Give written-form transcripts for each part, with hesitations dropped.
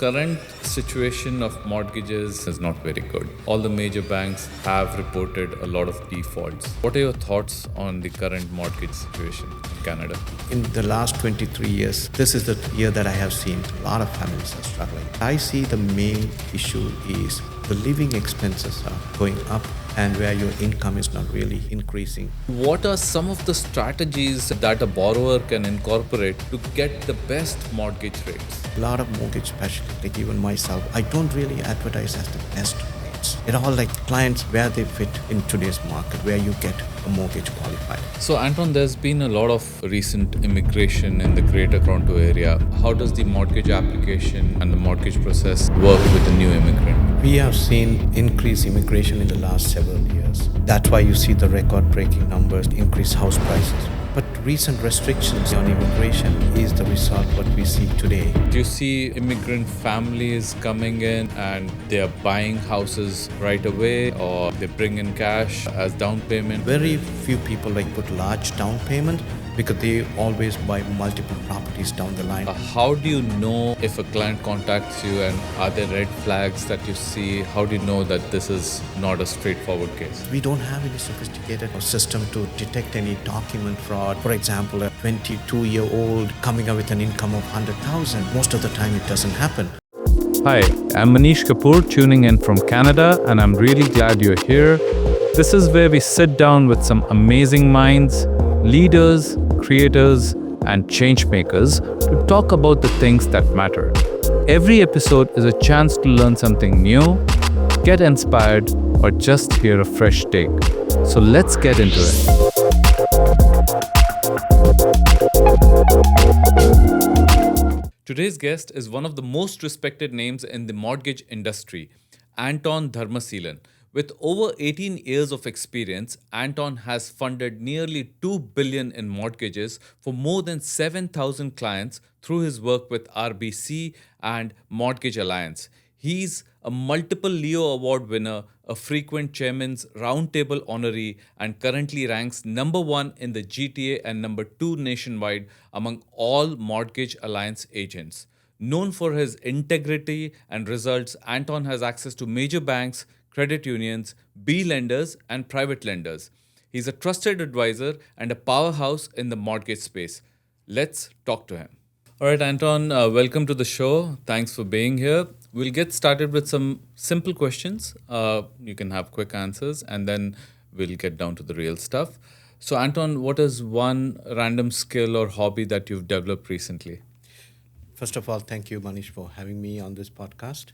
current situation of mortgages is not very good. All the major banks have reported a lot of defaults. What are your thoughts on the current mortgage situation in Canada? In the last 23 years, this is the year that I have seen a lot of families are struggling. I see the main issue is the living expenses are going up and where your income is not really increasing. What are some of the strategies that a borrower can incorporate to get the best mortgage rates? A lot of mortgage specialists, like even myself, I don't really advertise as the best rates. It all like clients where they fit in today's market, where you get a mortgage qualified. So Anton, there's been a lot of recent immigration in the Greater Toronto area. How does the mortgage application and the mortgage process work with a new immigrant? We have seen increased immigration in the last several years. That's why you see the record-breaking numbers, increased house prices. But recent restrictions on immigration is the result what we see today. Do you see immigrant families coming in and they are buying houses right away, or they bring in cash as down payment? Very few people like put large down payment because they always buy multiple properties down the line. How do you know if a client contacts you, and are there red flags that you see? How do you know that this is not a straightforward case? We don't have any sophisticated system to detect any document fraud. For example, a 22-year-old coming up with an income of 100,000. Most of the time it doesn't happen. Hi, I'm Manish Kapoor, tuning in from Canada, and I'm really glad you're here. This is where we sit down with some amazing minds, leaders, creators, and change makers to talk about the things that matter. Every episode is a chance to learn something new, get inspired, or just hear a fresh take. So let's get into it. Today's guest is one of the most respected names in the mortgage industry, Anton Dharmaseelan. With over 18 years of experience, Anton has funded nearly $2 billion in mortgages for more than 7,000 clients through his work with RBC and Mortgage Alliance. He's a multiple Leo Award winner, a frequent Chairman's Roundtable honoree, and currently ranks number 1 in the GTA and number 2 nationwide among all Mortgage Alliance agents. Known for his integrity and results, Anton has access to major banks, credit unions, B lenders, and private lenders. He's a trusted advisor and a powerhouse in the mortgage space. Let's talk to him. All right, Anton, welcome to the show. Thanks for being here. We'll get started with some simple questions. You can have quick answers, and then we'll get down to the real stuff. So, Anton, what is one random skill or hobby that you've developed recently? First of all, thank you, Manish, for having me on this podcast.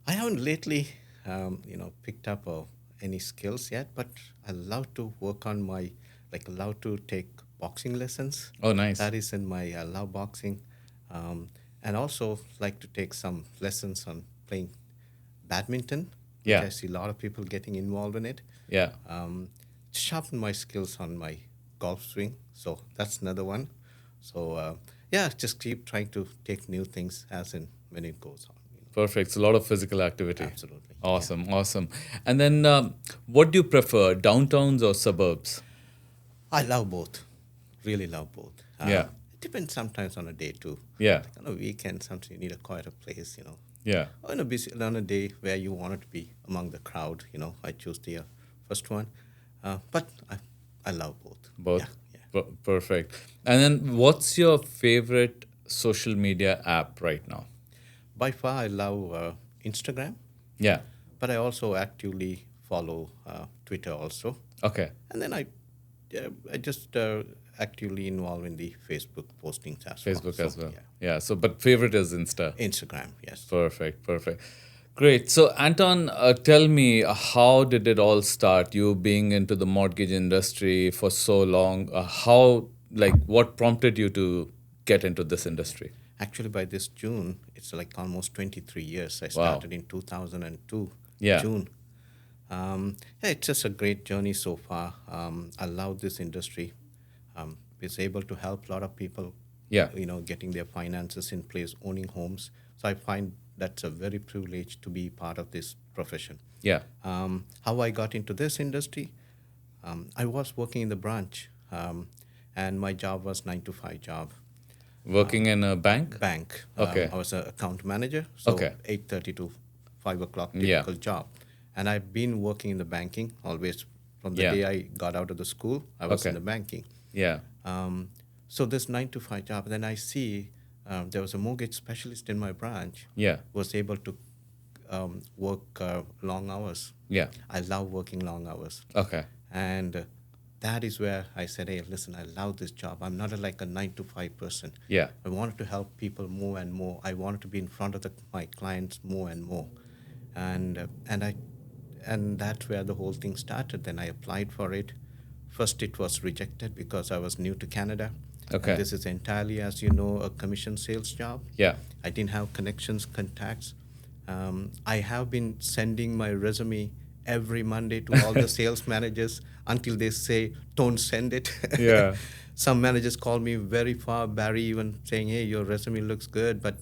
I haven't lately, picked up any skills yet, but I love to work on love to take boxing lessons. Oh, nice. That is in my, I love boxing. And also like to take some lessons on playing badminton. Yeah. I see a lot of people getting involved in it. Yeah. Sharpen my skills on my golf swing. So that's another one. So, just keep trying to take new things as in when it goes on. Perfect. It's a lot of physical activity. Absolutely. Awesome. And then what do you prefer, downtowns or suburbs? I love both. Really love both. Yeah. It depends sometimes on a day too. Yeah. Like on a weekend, sometimes you need a quieter place, Yeah. Or on a day where you want to be among the crowd, I choose the first one. But I love both. Both? Yeah. Perfect. And then what's your favorite social media app right now? By far, I love Instagram. Yeah. But I also actively follow Twitter also. Okay. And then I just actively involved in the Facebook postings as well. Facebook as well. Yeah. So, but favorite is Instagram, yes. Perfect. Great. So, Anton, tell me, how did it all start? You being into the mortgage industry for so long, what prompted you to get into this industry? Actually, by this June, it's like almost 23 years. I started in 2002, June. It's just a great journey so far. I love this industry. It's able to help a lot of people, getting their finances in place, owning homes. So I find that's a very privilege to be part of this profession. Yeah. How I got into this industry, I was working in the branch, and my job was 9 to 5 job. Working in a bank? bank. Okay. I was an account manager, so Okay. 8:30 to 5 o'clock Yeah. typical job. And I've been working in the banking always from the Yeah. day I got out of the school. I was in Okay. the banking. Yeah. So this 9 to 5 job, then I see there was a mortgage specialist in my branch. Yeah. Was able to work long hours. Yeah. I love working long hours. Okay. And that is where I said, hey, listen, I love this job. I'm not like a 9 to 5 person. Yeah. I wanted to help people more and more. I wanted to be in front of my clients more and more. And that's where the whole thing started. Then I applied for it. First, it was rejected because I was new to Canada. Okay. And this is entirely, as you know, a commission sales job. Yeah. I didn't have connections, contacts. I have been sending my resume every Monday to all the sales managers until they say, don't send it. Yeah. Some managers call me very far, Barry, even saying, hey, your resume looks good, but,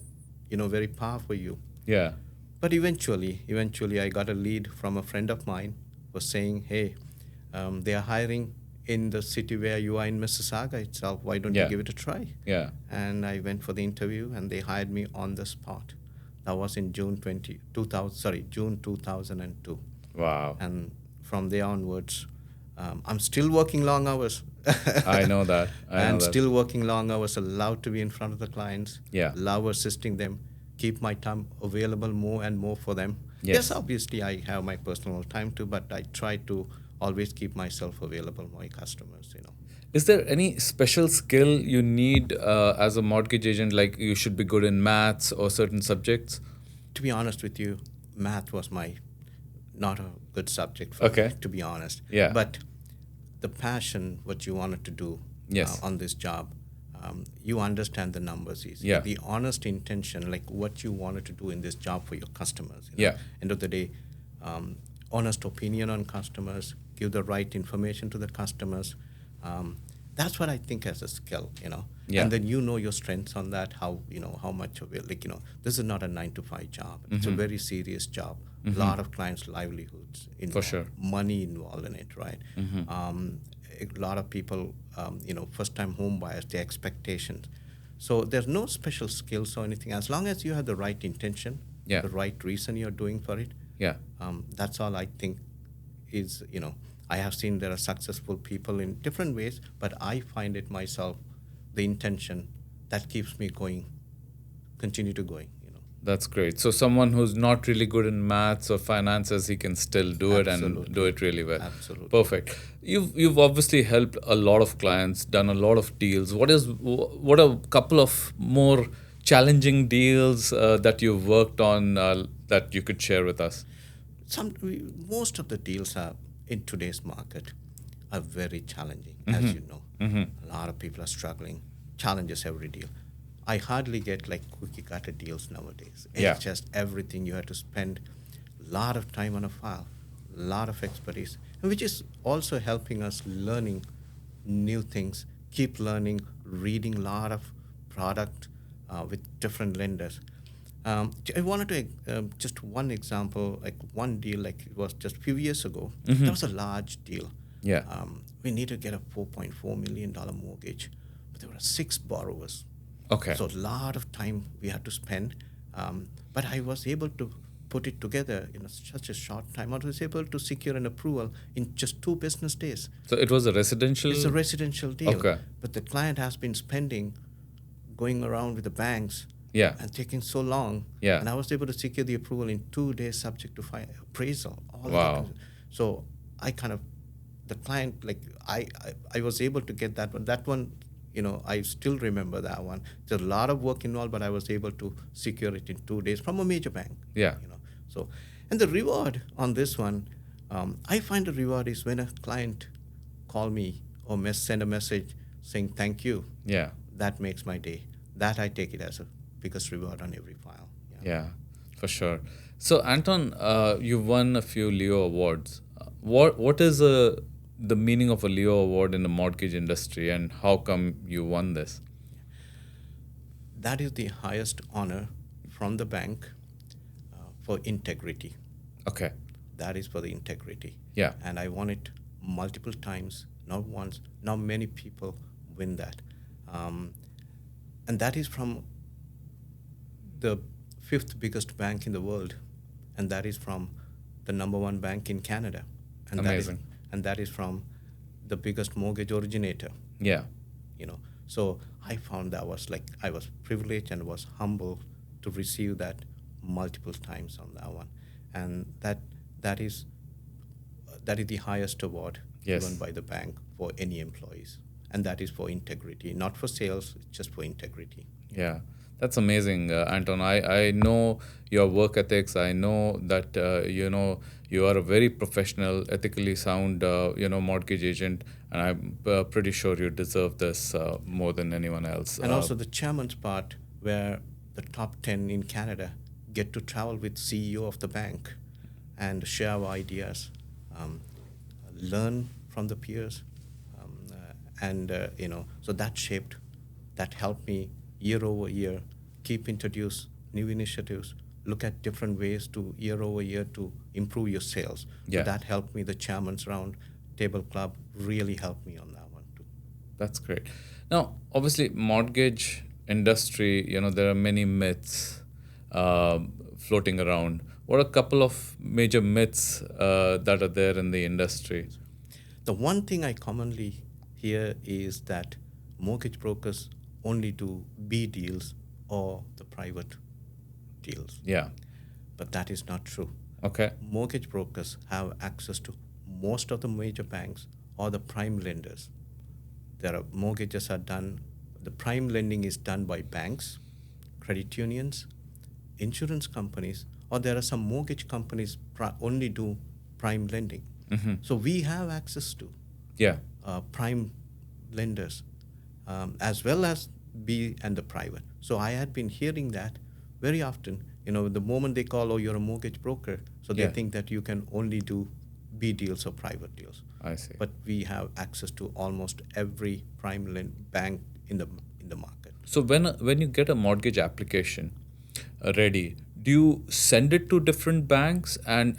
very far for you. Yeah. But eventually, I got a lead from a friend of mine was saying, hey, they are hiring in the city where you are in Mississauga itself. Why don't Yeah. you give it a try? Yeah. And I went for the interview, and they hired me on the spot. That was in June 2002. Wow. And from there onwards, I'm still working long hours. I know that. And still working long hours, allowed to be in front of the clients. Yeah. Love assisting them, keep my time available more and more for them. Yes. Obviously, I have my personal time too, but I try to always keep myself available for my customers, Is there any special skill you need as a mortgage agent? Like you should be good in maths or certain subjects? To be honest with you, math was not a good subject for me, to be honest. Yeah. But the passion, what you wanted to do Yes. on this job, you understand the numbers easily. Yeah. The honest intention, like what you wanted to do in this job for your customers. Yeah. End of the day, honest opinion on customers, give the right information to the customers. That's what I think as a skill, Yeah. And then your strengths on that, how much of it, this is not a 9 to 5 job. It's a very serious job. A lot of clients' livelihoods involved, For sure. money involved in it, right? A lot of people, first-time home buyers, their expectations. So there's no special skills or anything. As long as you have the right intention, Yeah. the right reason you're doing for it, Yeah. that's all I think is, I have seen there are successful people in different ways, but I find it myself, the intention that keeps me going, continue to going. That's great. So someone who's not really good in maths or finances, he can still do it and do it really well. Absolutely. Perfect. You've obviously helped a lot of clients, done a lot of deals. What are a couple of more challenging deals that you've worked on that you could share with us? Most of the deals are in today's market are very challenging, as you know. A lot of people are struggling, challenges every deal. I hardly get like cookie cutter deals nowadays. It's just everything. You have to spend a lot of time on a file, a lot of expertise, which is also helping us learning new things, keep learning, reading a lot of product with different lenders. I wanted to just one example, like one deal, like it was just a few years ago. That was a large deal. Yeah. We needed to get a $4.4 million mortgage, but there were 6 borrowers. Okay. So a lot of time we had to spend, but I was able to put it together in such a short time. I was able to secure an approval in just 2 business days. So it was a residential? It's a residential deal. Okay. But the client has been going around with the banks, Yeah. and taking so long. Yeah. And I was able to secure the approval in 2 days, subject to appraisal. Wow. So the client, like I was able to get that one. That one, I still remember that one. There's a lot of work involved, but I was able to secure it in 2 days from a major bank. Yeah. So, and the reward on this one, I find the reward is when a client call me or send a message saying thank you. Yeah. That makes my day. That I take it as a biggest reward on every file. Yeah, for sure. So Anton, you've won a few Leo awards. What is the meaning of a Leo award in the mortgage industry, and how come you won this? That is the highest honor from the bank for integrity. Okay. That is for the integrity. Yeah. And I won it multiple times, not once. Not many people win that. And that is from the fifth biggest bank in the world, and that is from the number one bank in Canada, and Amazing. that is from the biggest mortgage originator. Yeah. So I found that I was privileged and was humble to receive that multiple times on that one, and that is the highest award Yes. given by the bank for any employees, and that is for integrity, not for sales, just for integrity. Yeah, that's amazing, Anton. I know your work ethics. I know that you are a very professional, ethically sound mortgage agent, and I'm pretty sure you deserve this more than anyone else. And also the chairman's part, where the top 10 in Canada get to travel with CEO of the bank and share our ideas, learn from the peers, so that helped me year over year keep introduce new initiatives, look at different ways to year over year to improve your sales. Yeah. So that helped me. The chairman's round table club really helped me on that one too. That's great. Now, obviously, mortgage industry, there are many myths floating around. What are a couple of major myths that are there in the industry? The one thing I commonly hear is that mortgage brokers only do B deals or the private deals. Yeah. But that is not true. Okay. Mortgage brokers have access to most of the major banks or the prime lenders. Mortgages are done, the prime lending is done by banks, credit unions, insurance companies, or there are some mortgage companies only do prime lending. Mm-hmm. So we have access to prime lenders, as well as B and the private. So I had been hearing that very often. The moment they call, oh, you're a mortgage broker, so they think that you can only do B deals or private deals. I see. But we have access to almost every prime bank in the market. So when you get a mortgage application ready, do you send it to different banks and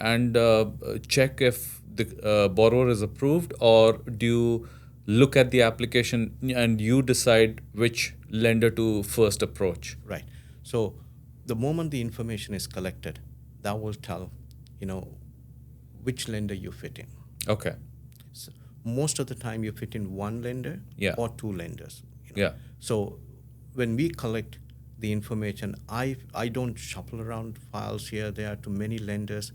check if the borrower is approved, or do you look at the application and you decide which lender to first approach? Right. So the moment the information is collected, that will tell, which lender you fit in. Okay. So most of the time you fit in one lender or two lenders. Yeah. So when we collect the information, I don't shuffle around files here, there to many lenders.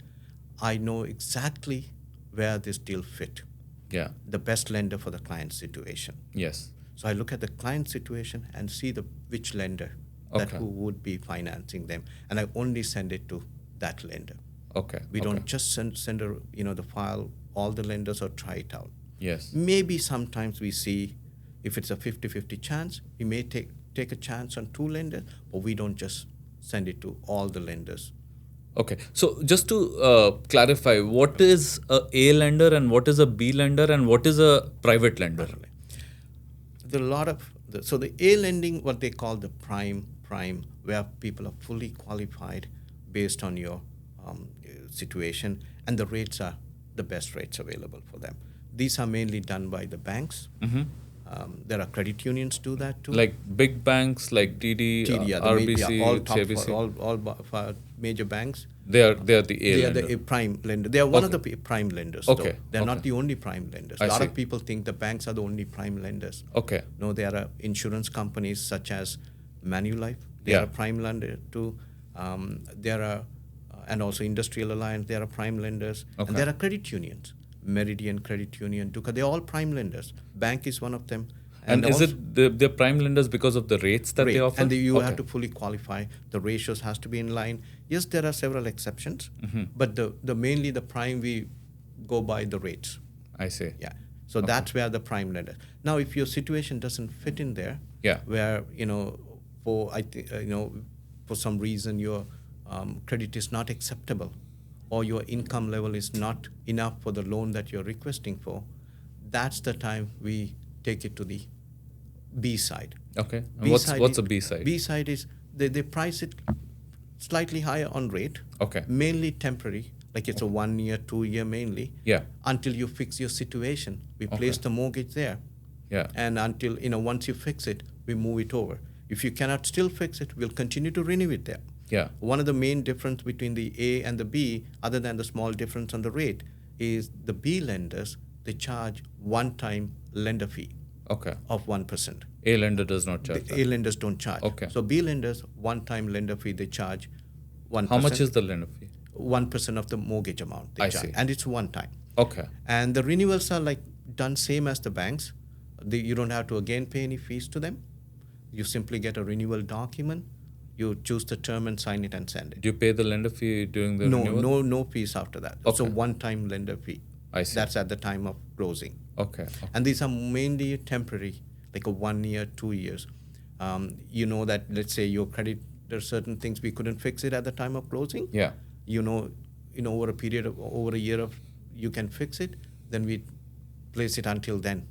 I know exactly where this deal fit. Yeah. The best lender for the client situation. Yes. So I look at the client situation and see which lender who would be financing them, and I only send it to that lender. Okay. We don't just send the file all the lenders or try it out. Yes. Maybe sometimes we see if it's a 50-50 chance, we may take a chance on two lenders, but we don't just send it to all the lenders. Okay. So just to clarify, what is a lender and what is a B lender and what is a private lender? There are a lot of so the A lending, what they call the prime, where people are fully qualified based on your situation, and the rates are the best rates available for them. These are mainly done by the banks. Mm-hmm. There are credit unions do that too. Like big banks like TD, RBC, all CIBC. all major banks. They are the A They lender. are the prime lender. They are one of the prime lenders. Okay. Though. They're not the only prime lenders. A lot of people think the banks are the only prime lenders. Okay. No, there are insurance companies such as Manulife. They are a prime lender too. There are, and also Industrial Alliance. They are prime lenders. Okay. And there are credit unions. Meridian Credit Union, Duca. They're all prime lenders. Bank is one of them. And is it they're prime lenders because of the rates that they offer? And you have to fully qualify. The ratios has to be in line. Yes, there are several exceptions, but the mainly the prime we go by the rates. I see. Yeah. So that's where the prime lender. Now, if your situation doesn't fit in there, where for some reason your credit is not acceptable, or your income level is not enough for the loan that you're requesting for, that's the time we take it to the B side. Okay. And what's a B side? B side is they price it slightly higher on rate. Okay. Mainly temporary, like it's a 1 year, 2 year mainly. Yeah. Until you fix your situation, we place the mortgage there. Yeah. And until once you fix it, we move it over. If you cannot still fix it, we'll continue to renew it there. Yeah. One of the main difference between the A and the B, other than the small difference on the rate, is the B lenders, they charge one-time lender fee Okay. of 1%. A lender does not charge that. A lenders don't charge. Okay. So B lenders, one-time lender fee, they charge 1%. How much is the lender fee? 1% of the mortgage amount they I charge. see. And it's one time. Okay. And the renewals are like done same as the banks. You don't have to again pay any fees to them. You simply get a renewal document. You choose the term and sign it and send it. Do you pay the lender fee during the renewal? No fees after that. Okay. So one-time lender fee. I see. That's at the time of closing. Okay. And these are mainly temporary, like a 1 year, 2 years. You know that, let's say your credit, there are certain things we couldn't fix it at the time of closing. Yeah. Over a period of over a year of you can fix it. Then we place it until then.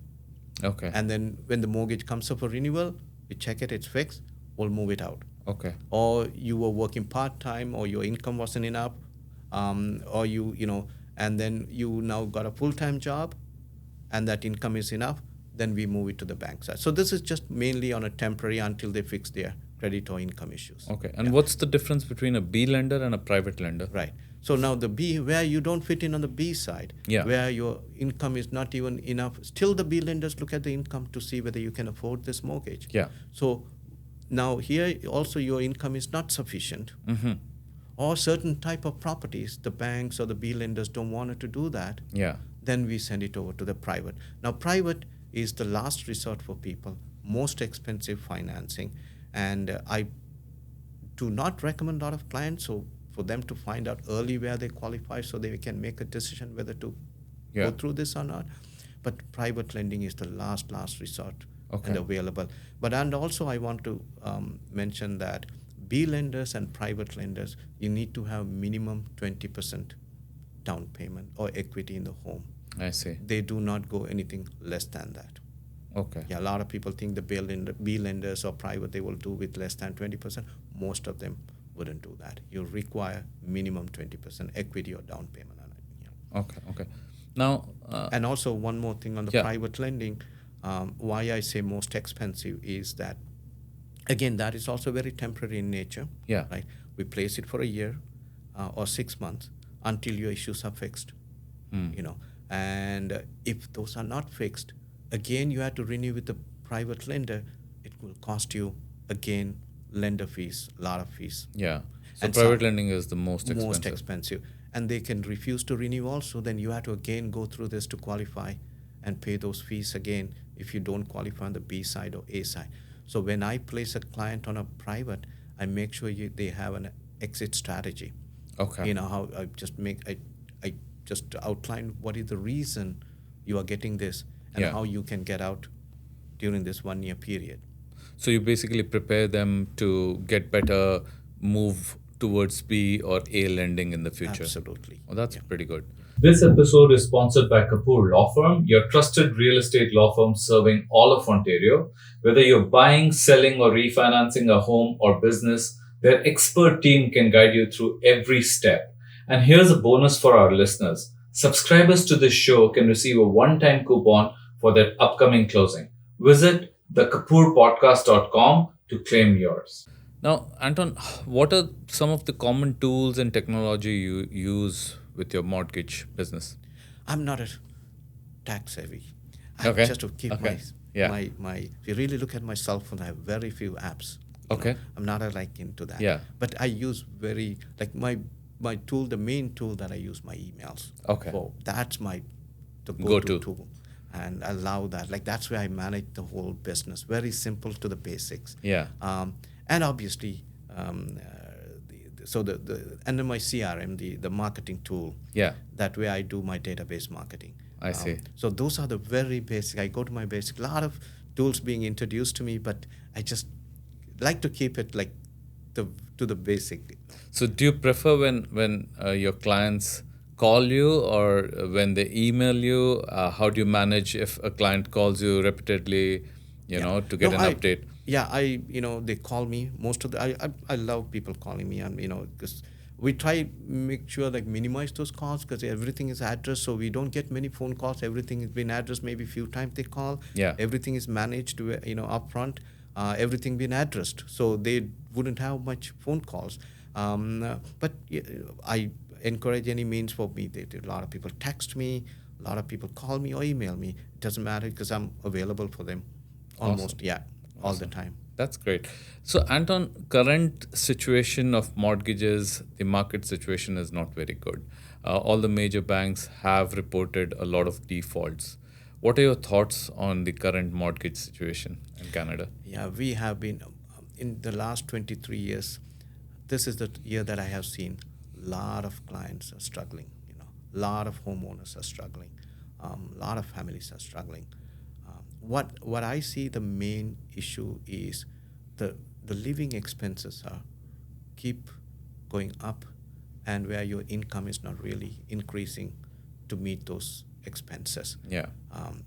Okay. And then when the mortgage comes up for renewal, we check it, it's fixed, we'll move it out. Okay. Or you were working part-time, or your income wasn't enough, or and then you now got a full-time job and that income is enough, then we move it to the bank side. So this is just mainly on a temporary until they fix their credit or income issues. Okay. And what's the difference between a B lender and a private lender? Right. So now the B, where you don't fit in on the B side, Yeah. where your income is not even enough, still the B lenders look at the income to see whether you can afford this mortgage. Yeah. So now here also your income is not sufficient, Mm-hmm. or certain type of properties, the banks or the B lenders don't want it to do that, Yeah. then we send it over to the private. Now private is the last resort for people, most expensive financing, and I do not recommend a lot of clients so for them to find out early where they qualify so they can make a decision whether to Yeah. go through this or not. But private lending is the last resort Okay. and available. And also I want to mention that B lenders and private lenders, you need to have minimum 20% down payment or equity in the home. I see. They do not go anything less than that. Okay. Yeah, a lot of people think the B lenders or private, they will do with less than 20%. Most of them wouldn't do that. You require minimum 20% equity or down payment on it. Yeah. Okay. Now, And also one more thing on the Yeah. private lending, why I say most expensive is that, again, that is also very temporary in nature. Yeah. Right. We place it for a year or 6 months until your issues are fixed. And if those are not fixed, again you have to renew with the private lender. It will cost you again lender fees, a lot of fees. yeah. So And private some- lending is the most expensive. Most expensive. And they can refuse to renew also. Then you have to again go through this to qualify and pay those fees again if you don't qualify on the B side or A side. So when I place a client on a private, I make sure they have an exit strategy. Okay. You know how I just outline what is the reason you are getting this and Yeah. how you can get out during this 1 year period. So you basically prepare them to get better, move towards B or A lending in the future. Absolutely. Well, that's Yeah. pretty good. This episode is sponsored by Kapoor Law Firm, your trusted real estate law firm serving all of Ontario. Whether you're buying, selling, or refinancing a home or business, their expert team can guide you through every step. And here's a bonus for our listeners. Subscribers to this show can receive a one-time coupon for their upcoming closing. Visit thekapoorpodcast.com to claim yours. Now, Anton, what are some of the common tools and technology you use with your mortgage business? I'm not a tax savvy. Okay. Just to keep Okay. Yeah. my if you really look at my cell phone, I have very few apps. Okay. I'm not into that. Yeah. But I use my tool, the main tool that I use, my emails. Okay. That's the Go-to. go-to tool. And allow that. That's where I manage the whole business. Very simple to the basics. Yeah. And obviously, under my CRM, the marketing tool. Yeah. That way I do my database marketing. I see. So those are the very basic. I go to my basic. A lot of tools being introduced to me, but I just like to keep it to the basic. So do you prefer when your clients call you or when they email you? How do you manage if a client calls you repeatedly, to get an update? Yeah, they call me. Most of I love people calling me, and because we try make sure minimize those calls because everything is addressed, so we don't get many phone calls. Everything has been addressed. Maybe a few times they call. Yeah. Everything is managed, up front. everything been addressed, so they wouldn't have much phone calls. But I encourage any means for me. A lot of people text me, a lot of people call me or email me. It doesn't matter because I'm available for them almost, Awesome. yeah, all the Awesome. time. That's great. So, Anton, current situation of mortgages, the market situation is not very good. All the major banks have reported a lot of defaults. What are your thoughts on the current mortgage situation in Canada? Yeah, we have been in the last 23 years. This is the year that I have seen a lot of clients are struggling. A lot of homeowners are struggling. A lot of families are struggling. What I see the main issue is the living expenses are keep going up, and where your income is not really increasing to meet those expenses. Yeah. Um,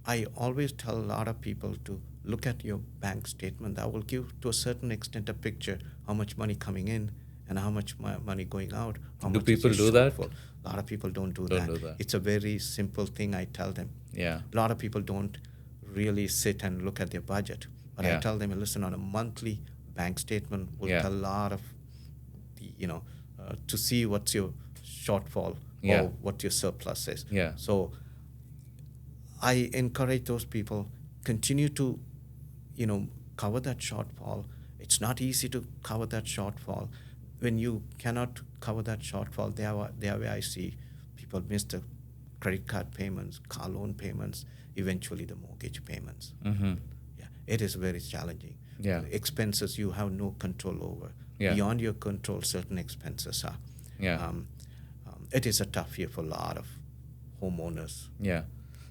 I always tell a lot of people to look at your bank statement. That will give, to a certain extent, a picture how much money coming in and how much money going out, how Do much is people your do that? shortfall. A lot of people don't do Don't that. do that. It's a very simple thing I tell them. Yeah. A lot of people don't really sit and look at their budget. But I Yeah. tell them, listen, on a monthly bank statement will Yeah. tell a lot of the, to see what's your shortfall Yeah. or what your surplus is. Yeah. So I encourage those people continue to, cover that shortfall. It's not easy to cover that shortfall. When you cannot cover that shortfall, there where I see people miss the credit card payments, car loan payments, eventually the mortgage payments. Mm-hmm. Yeah, it is very challenging. Yeah. Expenses you have no control over. Yeah. Beyond your control, certain expenses are. Yeah. It is a tough year for a lot of homeowners. Yeah.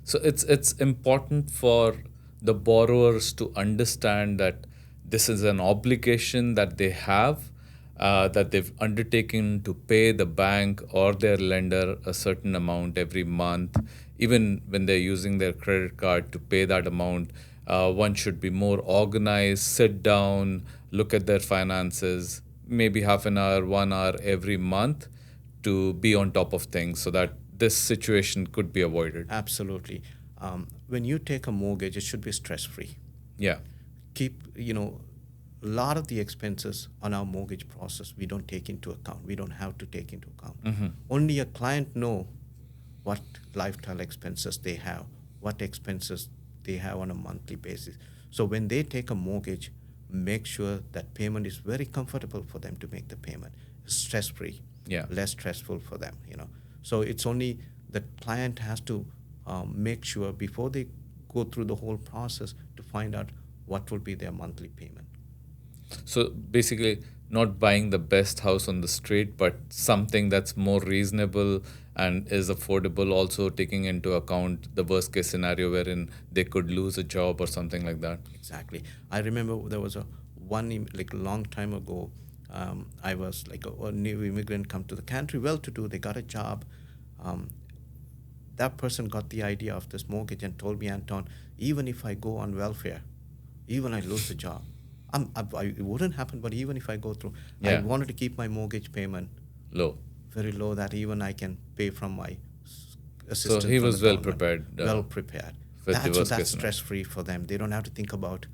So it's important for the borrowers to understand that this is an obligation that they have, that they've undertaken to pay the bank or their lender a certain amount every month. Even when they're using their credit card to pay that amount, one should be more organized, sit down, look at their finances, maybe half an hour, 1 hour every month to be on top of things so that this situation could be avoided. Absolutely. When you take a mortgage, it should be stress-free. Yeah. Keep, a lot of the expenses on our mortgage process, we don't take into account. We don't have to take into account. Mm-hmm. Only a client know what lifestyle expenses they have, what expenses they have on a monthly basis. So when they take a mortgage, make sure that payment is very comfortable for them to make the payment, stress-free, Yeah. less stressful for them. So it's only the client has to make sure before they go through the whole process to find out what will be their monthly payment. So basically, not buying the best house on the street, but something that's more reasonable and is affordable, also taking into account the worst case scenario wherein they could lose a job or something like that. Exactly. I remember there was a long time ago. I was like a new immigrant come to the country, well-to-do. They got a job. That person got the idea of this mortgage and told me, Anton, even if I go on welfare, even I lose the job, it wouldn't happen. But even if I go through, I Yeah. wanted to keep my mortgage payment Low. very low, that even I can pay from my So assistance. he from was the well government. prepared. Well prepared. with the So worst that's case scenario. stress-free for them. They don't have to think about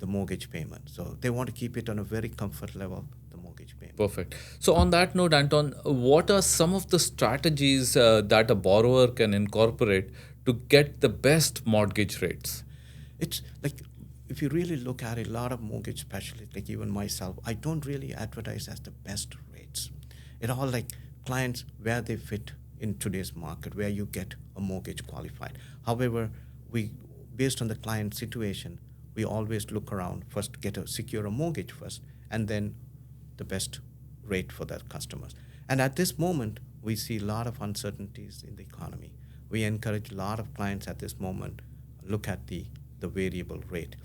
the mortgage payment. So they want to keep it on a very comfort level, the mortgage payment. Perfect. So, on that note, Anton, what are some of the strategies that a borrower can incorporate to get the best mortgage rates? It's like, if you really look at it, a lot of mortgage specialists, like even myself, I don't really advertise as the best rates. It all like clients where they fit in today's market, where you get a mortgage qualified. However, based on the client situation, we always look around first, secure a mortgage first, and then the best rate for their customers. And at this moment, we see a lot of uncertainties in the economy. We encourage a lot of clients at this moment look at the variable rate.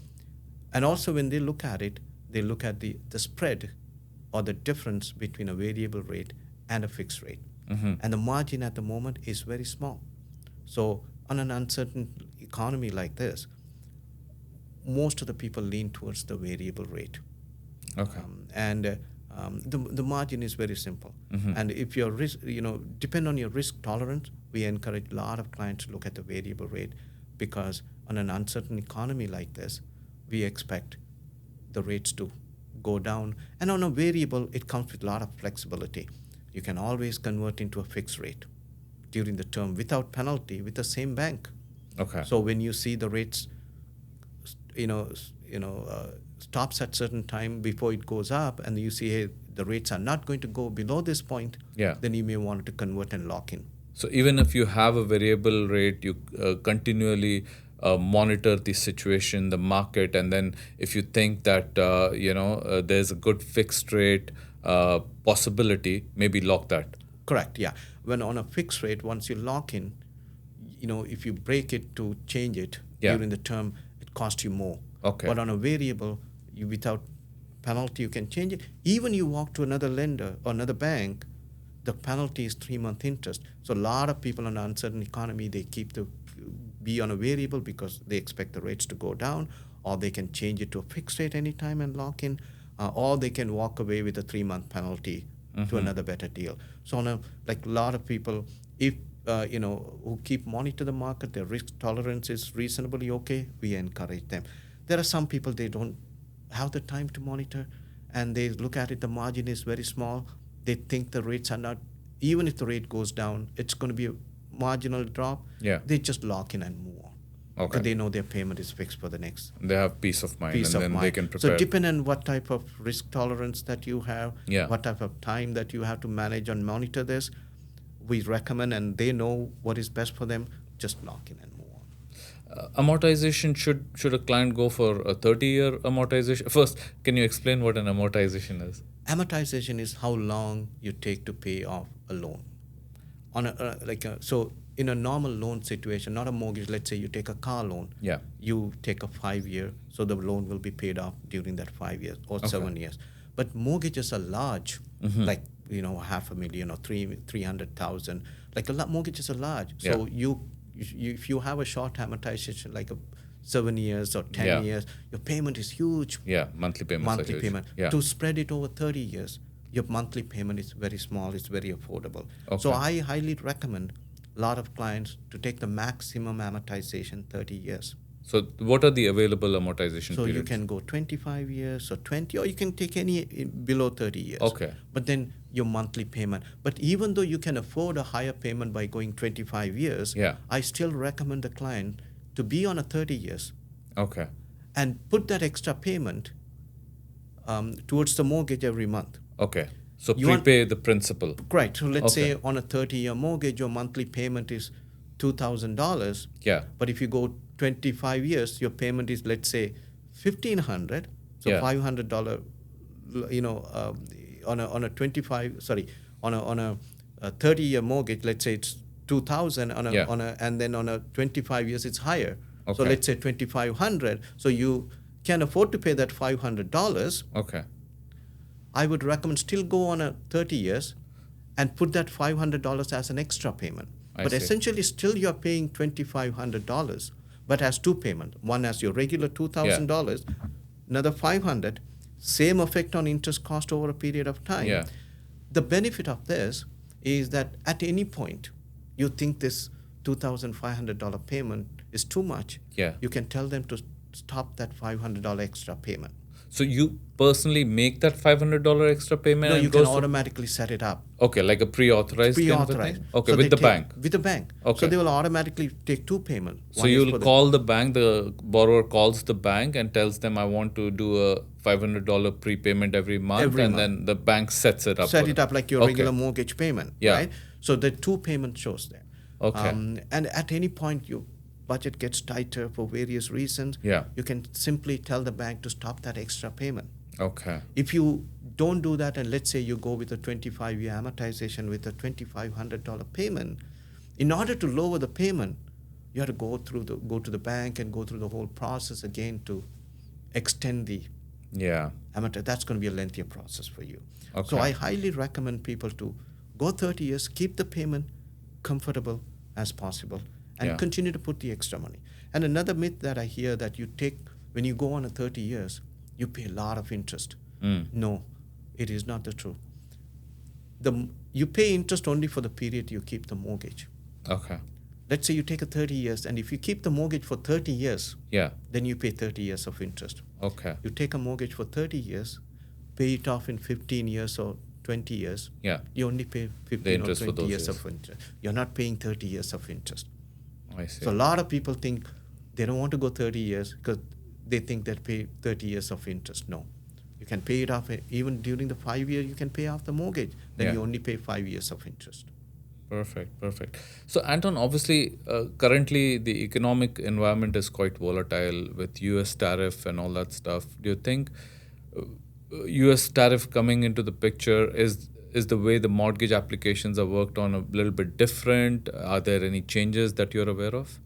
And also when they look at it, they look at the spread or the difference between a variable rate and a fixed rate. Mm-hmm. And the margin at the moment is very small. So on an uncertain economy like this, most of the people lean towards the variable rate. Okay. The margin is very simple. Mm-hmm. And if your risk, depend on your risk tolerance, we encourage a lot of clients to look at the variable rate, because on an uncertain economy like this, we expect the rates to go down. And on a variable, it comes with a lot of flexibility. You can always convert into a fixed rate during the term without penalty with the same bank. Okay. So when you see the rates, stops at certain time before it goes up, and you see, hey, the rates are not going to go below this point, then you may want to convert and lock in. So even if you have a variable rate, you continually monitor the situation, the market, and then if you think that there's a good fixed rate possibility, maybe lock that. Correct. Yeah. When on a fixed rate, once you lock in, if you break it to change it during the term, it costs you more. Okay. But on a variable, without penalty, you can change it. Even you walk to another lender or another bank, the penalty is 3-month interest. So a lot of people in an uncertain economy, they be on a variable because they expect the rates to go down, or they can change it to a fixed rate anytime and lock in, or they can walk away with a 3-month penalty to another better deal. So a lot of people, if who monitor the market, their risk tolerance is reasonably okay, we encourage them. There are some people, they don't have the time to monitor, and they look at it, the margin is very small. They think the rates are not, even if the rate goes down, it's going to be a marginal drop. Yeah. They just lock in and move on. Okay. Because they know their payment is fixed for the next. They have peace of mind, they can prepare. So depending on what type of risk tolerance that you have, what type of time that you have to manage and monitor this, we recommend, and they know what is best for them, just lock in and move on. Amortization, should a client go for a 30-year amortization? First, can you explain what an amortization is? Amortization is how long you take to pay off a loan. So in a normal loan situation, not a mortgage, let's say you take a car loan. Yeah. You take a 5-year, so the loan will be paid off during that 5 years or 7 years. But mortgages are large, like $500,000 or $300,000. Mortgages are large. So if you have a short amortization, like 7 years or 10 years, your payment is huge. Yeah, monthly payment. Yeah. To spread it over 30 years, your monthly payment is very small. It's very affordable. Okay. So I highly recommend a lot of clients to take the maximum amortization, 30 years. So what are the available amortization So periods? you can go 25 years or 20, or you can take any below 30 years. Okay. But then your monthly payment. But even though you can afford a higher payment by going 25 years, I still recommend the client to be on a 30 years. Okay. And put that extra payment towards the mortgage every month. Okay. So prepay the principal. Right. So let's say on a 30-year mortgage, your monthly payment is $2,000. Yeah. But if you go 25 years, your payment is, let's say, $1,500. So $500, on a 30-year mortgage, let's say it's 2,000 and then on a 25 years it's higher. Okay. So let's say 2,500. So you can afford to pay that $500. Okay. I would recommend still go on a 30 years and put that $500 as an extra payment. But essentially still you're paying $2,500, but as two payments. One as your regular $2,000, another $500, same effect on interest cost over a period of time. Yeah. The benefit of this is that at any point you think this $2,500 payment is too much, you can tell them to stop that $500 extra payment. So you personally make that $500 extra payment? No, you can automatically set it up. Okay, like a pre-authorized kind of a thing? Okay, so with the bank? With the bank. Okay. So they will automatically take two payments. So you'll call the bank, the borrower calls the bank and tells them, I want to do a $500 prepayment every month, then the bank sets it up. Set it up like your regular mortgage payment, right? So the two payment shows there. Okay. And at any point your budget gets tighter for various reasons, you can simply tell the bank to stop that extra payment. Okay. If you don't do that, and let's say you go with a 25-year amortization with a $2,500 payment, in order to lower the payment, you have to go to the bank and go through the whole process again to extend the amortization. That's going to be a lengthier process for you. Okay. So I highly recommend people to go 30 years, keep the payment comfortable as possible, and continue to put the extra money. And another myth that I hear that you take, when you go on a 30 years, you pay a lot of interest. No, it is not the truth. You pay interest only for the period you keep the mortgage. Okay. let's say you take a 30 years, and if you keep the mortgage for 30 years, Yeah. then you pay 30 years of interest. Okay. You take a mortgage for 30 years, pay it off in 15 years or 20 years, Yeah. you only pay The 15 or interest for 20 those years years. of interest. You're not paying 30 years of interest. I see. So a lot of people think they don't want to go 30 years because they think they pay 30 years of interest. No. You can pay it off even during the 5 years, you can pay off the mortgage. Then Yeah. you only pay 5 years of interest. Perfect. So, Anton, obviously, currently the economic environment is quite volatile with US tariff and all that stuff. Do you think US tariff coming into the picture is the way the mortgage applications are worked on a little bit different? Are there any changes that you're aware of?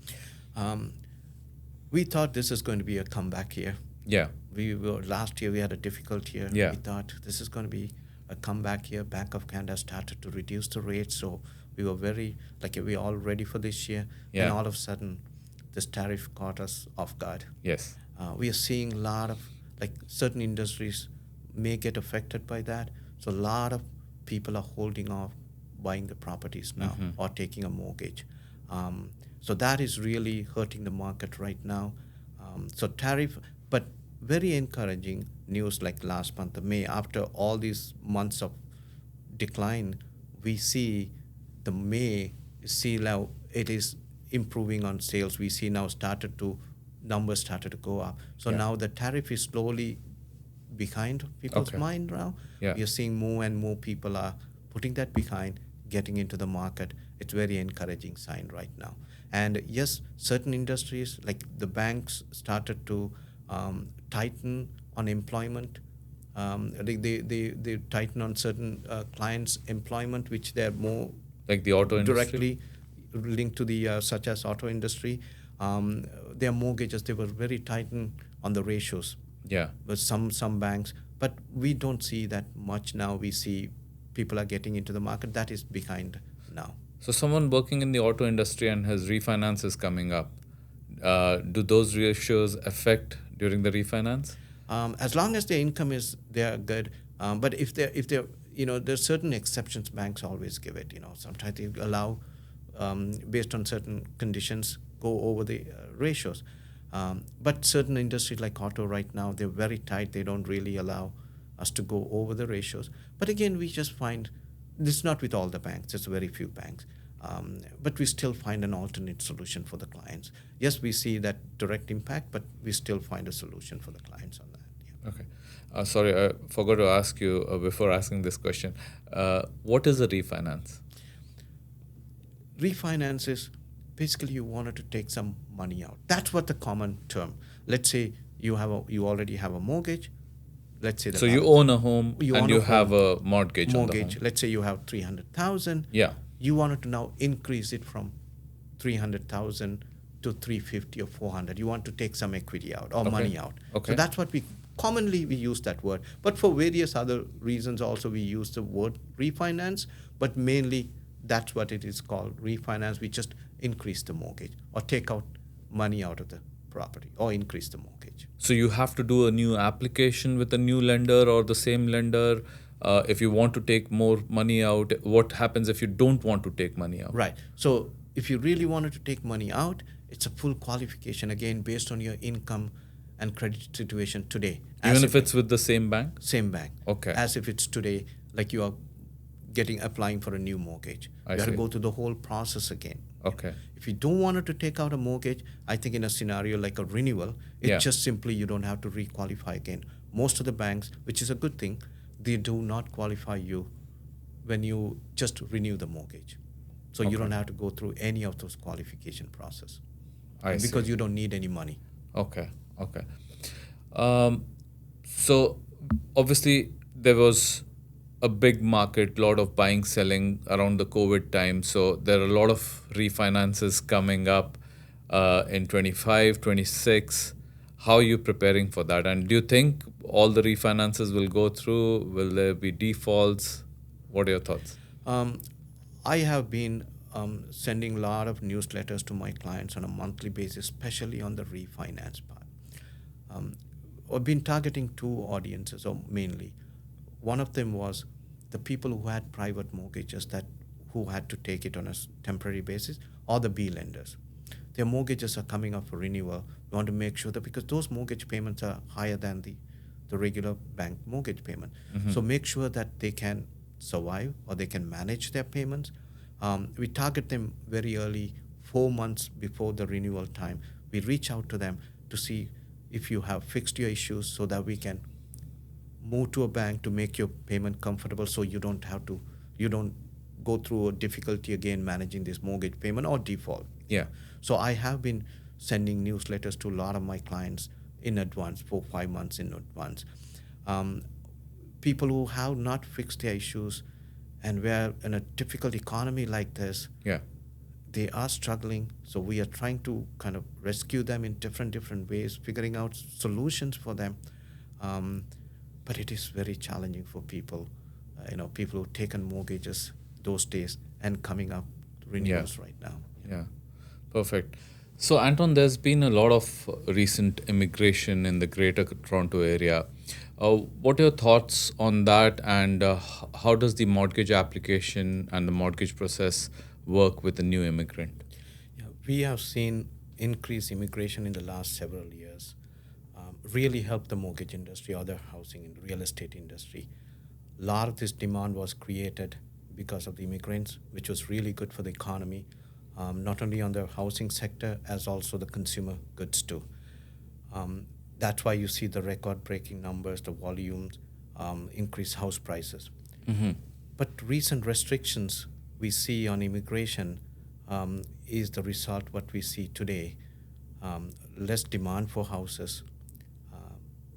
We thought this is going to be a comeback year. Yeah. Last year we had a difficult year. Yeah. We thought this is going to be a comeback year. Bank of Canada started to reduce the rates, so we were we all ready for this year. Yeah. And all of a sudden, this tariff caught us off guard. Yes. We are seeing a lot of certain industries may get affected by that. So a lot of people are holding off buying the properties now or taking a mortgage. So that is really hurting the market right now. So tariff, but very encouraging news like last month of May, after all these months of decline, we see the May, now it is improving on sales. We see now numbers started to go up. So now the tariff is slowly behind people's mind now. Yeah. We are seeing more and more people are putting that behind, getting into the market. It's very encouraging sign right now. And yes, certain industries like the banks started to tighten on employment. They tighten on certain clients' employment, which they're more like the auto industry? Directly linked to the such as auto industry. Their mortgages, they were very tightened on the ratios. Yeah. With some banks, but we don't see that much now. We see people are getting into the market. That is behind now. So someone working in the auto industry and has refinances coming up, do those ratios affect during the refinance? As long as their income they are good. But if they're there's certain exceptions banks always give it. Sometimes they allow based on certain conditions go over the ratios. But certain industries like auto right now, they're very tight. They don't really allow us to go over the ratios. But again, we just find this is not with all the banks. It's very few banks. But we still find an alternate solution for the clients. Yes, we see that direct impact, but we still find a solution for the clients on that. Yeah. Okay. Sorry, I forgot to ask you before asking this question. What is a refinance? Refinance is basically you wanted to take some money out. That's what the common term. Let's say you already have a mortgage. Let's say so you own a home and you have a mortgage on the home. Let's say you have 300,000. Yeah. You wanted to now increase it from 300,000 to 350 or 400. You want to take some equity out or money out. Okay. So that's what we use that word. But for various other reasons also we use the word refinance. But mainly that's what it is called, refinance. We just increase the mortgage or take out money out of the property or increase the mortgage. So you have to do a new application with a new lender or the same lender. If you want to take more money out, what happens if you don't want to take money out? Right. So if you really wanted to take money out, it's a full qualification, again, based on your income and credit situation today. Even if it's with the same bank? Same bank. Okay. As if it's today, like you are applying for a new mortgage. You have to go through the whole process again. Okay. If you don't want to take out a mortgage, I think in a scenario like a renewal, it's just simply you don't have to requalify again. Most of the banks, which is a good thing, they do not qualify you when you just renew the mortgage. So you don't have to go through any of those qualification process. Because you don't need any money. Okay. So obviously there was a big market, lot of buying, selling around the COVID time. So there are a lot of refinances coming up in 25, 26. How are you preparing for that? And do you think all the refinances will go through? Will there be defaults? What are your thoughts? I have been sending a lot of newsletters to my clients on a monthly basis, especially on the refinance part. I've been targeting two audiences, or mainly. One of them was the people who had private mortgages that who had to take it on a temporary basis, or the B lenders. Their mortgages are coming up for renewal. We want to make sure that, because those mortgage payments are higher than the regular bank mortgage payment. So make sure that they can survive or they can manage their payments. We target them very early, 4 months before the renewal time. We reach out to them to see if you have fixed your issues so that we can move to a bank to make your payment comfortable, so you don't go through a difficulty again managing this mortgage payment or default. Yeah. So I have been sending newsletters to a lot of my clients in advance, 4 5 months in advance. People who have not fixed their issues, and we're in a difficult economy like this, Yeah. they are struggling. So we are trying to kind of rescue them in different ways, figuring out solutions for them. But it is very challenging for people, people who've taken mortgages those days and coming up renewals right now. Yeah, perfect. So, Anton, there's been a lot of recent immigration in the Greater Toronto area. What are your thoughts on that, and how does the mortgage application and the mortgage process work with a new immigrant? Yeah, we have seen increased immigration in the last several years. Really helped the mortgage industry or the housing and real estate industry. A lot of this demand was created because of the immigrants, which was really good for the economy, not only on the housing sector, as also the consumer goods too. That's why you see the record-breaking numbers, the volumes, increased house prices. But recent restrictions we see on immigration is the result what we see today. Less demand for houses,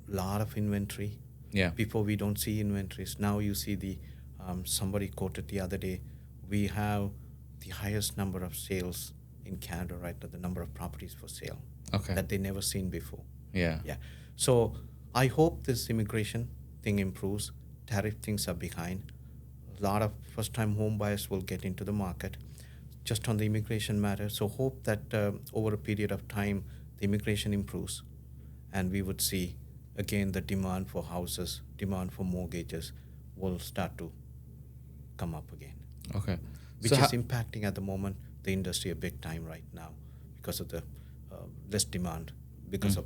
lot of inventory. Yeah. Before we don't see inventories. Now you see somebody quoted the other day, we have the highest number of sales in Canada right now, the number of properties for sale. Okay. That they never seen before. Yeah. Yeah. So I hope this immigration thing improves. Tariff things are behind. A lot of first-time home buyers will get into the market just on the immigration matter. So hope that over a period of time, the immigration improves, and we would see again the demand for houses, demand for mortgages will start to come up again. Okay. Which is impacting at the moment the industry a big time right now because of the less demand because of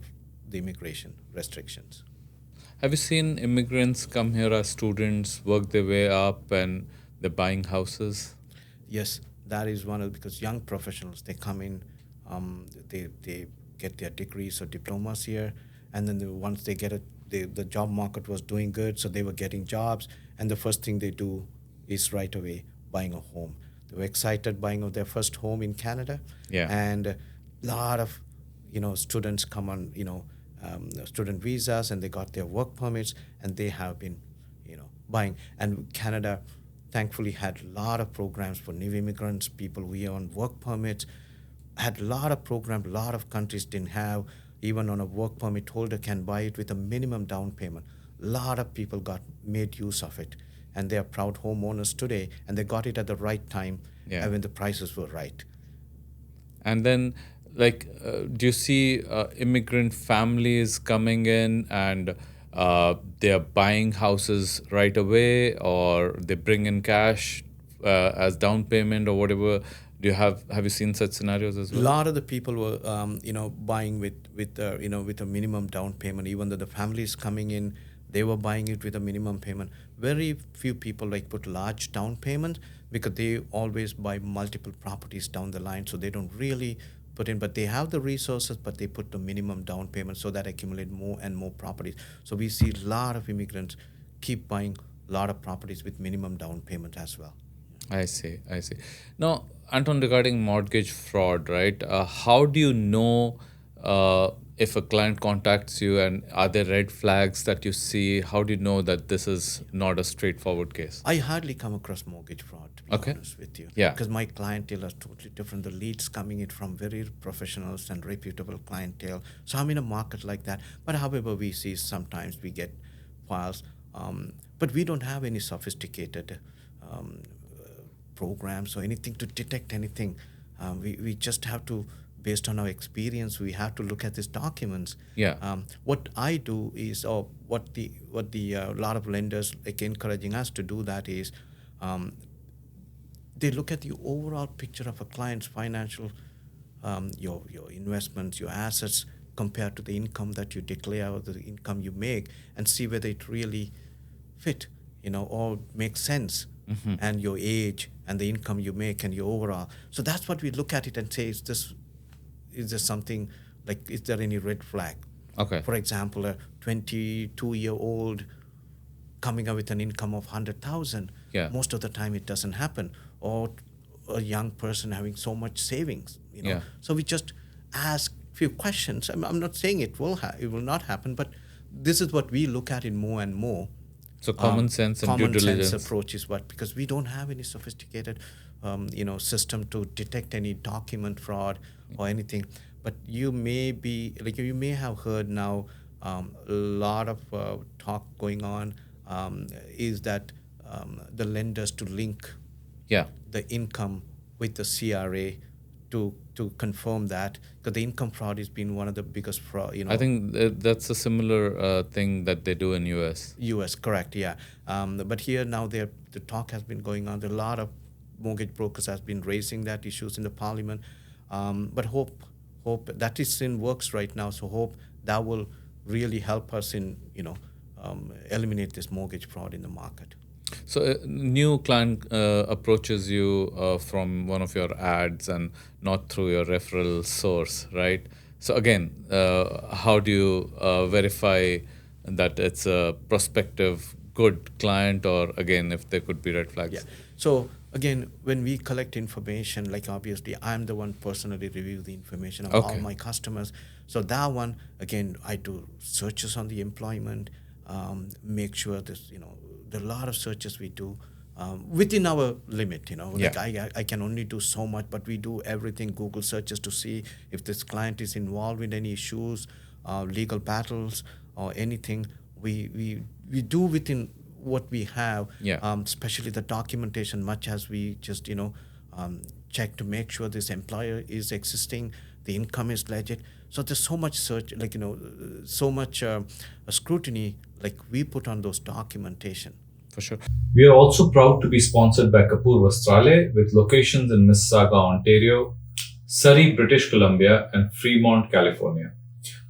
the immigration restrictions. Have you seen immigrants come here as students, work their way up, and they're buying houses? Yes, that is one of, because young professionals, they come in, they get their degrees or diplomas here, and then once they get it, the job market was doing good, so they were getting jobs, and the first thing they do is right away buying a home. They were excited buying their first home in Canada, Yeah. and a lot of students come on student visas, and they got their work permits, and they have been buying. And Canada thankfully had a lot of programs for new immigrants, people who are on work permits, had a lot of programs. A lot of countries didn't have. Even on a work permit holder can buy it with a minimum down payment. A lot of people made use of it, and they are proud homeowners today, and they got it at the right time, and when the prices were right. And then, do you see immigrant families coming in and they're buying houses right away, or they bring in cash as down payment or whatever? Have you seen such scenarios as well? A lot of the people were buying with a minimum down payment. Even though the families coming in, they were buying it with a minimum payment. Very few people put large down payments because they always buy multiple properties down the line, so they don't really put in. But they have the resources, but they put the minimum down payment so that accumulate more and more properties. So we see a lot of immigrants keep buying a lot of properties with minimum down payment as well. I see. Now, Anton, regarding mortgage fraud, right? How do you know if a client contacts you, and are there red flags that you see? How do you know that this is not a straightforward case? I hardly come across mortgage fraud, to be honest with you. Yeah. Because my clientele is totally different. The leads coming in from very professionals and reputable clientele. So I'm in a market like that. But however, we see sometimes we get files, but we don't have any sophisticated programs or anything to detect anything. We just have to, based on our experience, we have to look at these documents. Yeah. What I do is, or what the lot of lenders encouraging us to do, that is, they look at the overall picture of a client's financial, your investments, your assets compared to the income that you declare or the income you make, and see whether it really fit, or makes sense, and your age and the income you make and your overall. So that's what we look at it and say, is there something, like, is there any red flag? Okay. For example, a 22-year-old coming up with an income of 100,000, Yeah. most of the time it doesn't happen. Or a young person having so much savings, Yeah. So we just ask few questions. I'm not saying it will not happen, but this is what we look at it more and more. So common sense and due Common sense diligence. approach is what, because we don't have any sophisticated system to detect any document fraud or anything. But you may have heard now, a lot of talk going on, is that the lenders to link Yeah. the income with the CRA to confirm that, because the income fraud has been one of the biggest fraud. I think that's a similar thing that they do in US. US, correct, yeah. But here now, the talk has been going on. A lot of mortgage brokers has been raising that issues in the parliament. But hope that is in works right now. So hope that will really help us in eliminate this mortgage fraud in the market. So a new client approaches you from one of your ads and not through your referral source, right? So again, how do you verify that it's a prospective good client, or again, if there could be red flags? Yeah. So again, when we collect information, like, obviously I'm the one personally review the information of all my customers. So that one, again, I do searches on the employment, make sure this, there are a lot of searches we do within our limit. Like, I can only do so much, but we do everything, Google searches, to see if this client is involved in any issues, legal battles or anything. We do within what we have, especially the documentation, much as we just check to make sure this employer is existing, the income is legit. So there's so much search, like, so much scrutiny, like, we put on those documentation. For sure. We are also proud to be sponsored by Kapoor Vastralaya, with locations in Mississauga, Ontario, Surrey, British Columbia, and Fremont, California.